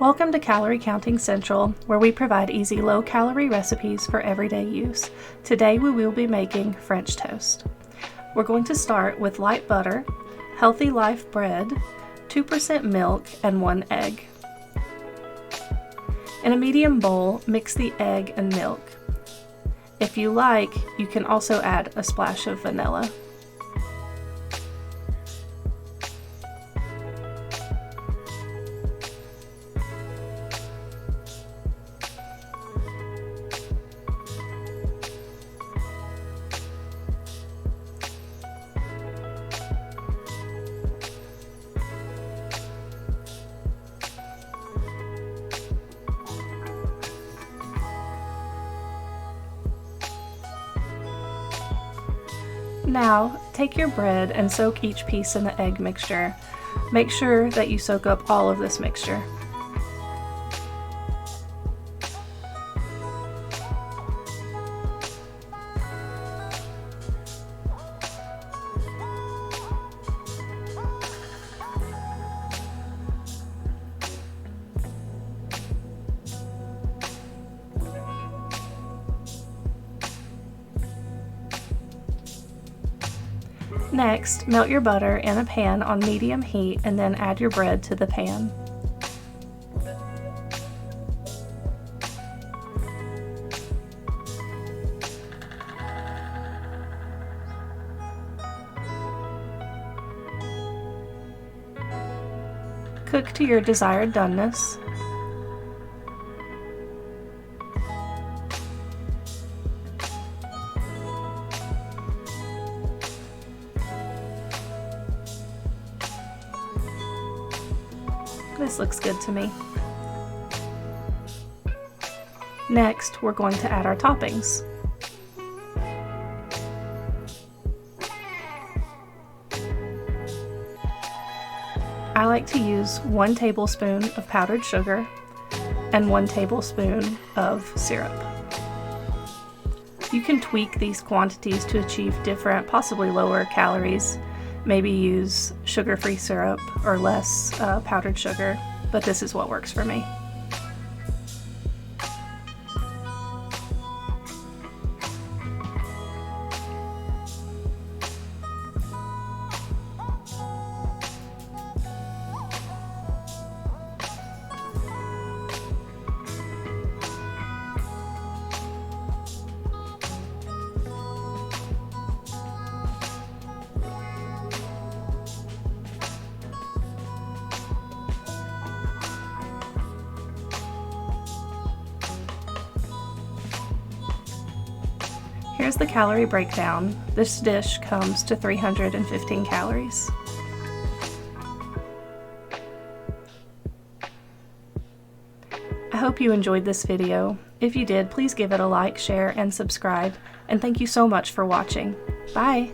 Welcome to Calorie Counting Central, where we provide easy low-calorie recipes for everyday use. Today we will be making French toast. We're going to start with light butter, healthy life bread, 2% milk, and 1 egg. In a medium bowl, mix the egg and milk. If you like, you can also add a splash of vanilla. Now, take your bread and soak each piece in the egg mixture. Make sure that you soak up all of this mixture. Next, melt your butter in a pan on medium heat and then add your bread to the pan. Cook to your desired doneness. This looks good to me. Next, we're going to add our toppings. I like to use 1 tablespoon of powdered sugar and 1 tablespoon of syrup. You can tweak these quantities to achieve different, possibly lower calories. Maybe use sugar-free syrup or less powdered sugar, but this is what works for me. Here's the calorie breakdown. This dish comes to 315 calories. I hope you enjoyed this video. If you did, please give it a like, share, and subscribe. And thank you so much for watching. Bye!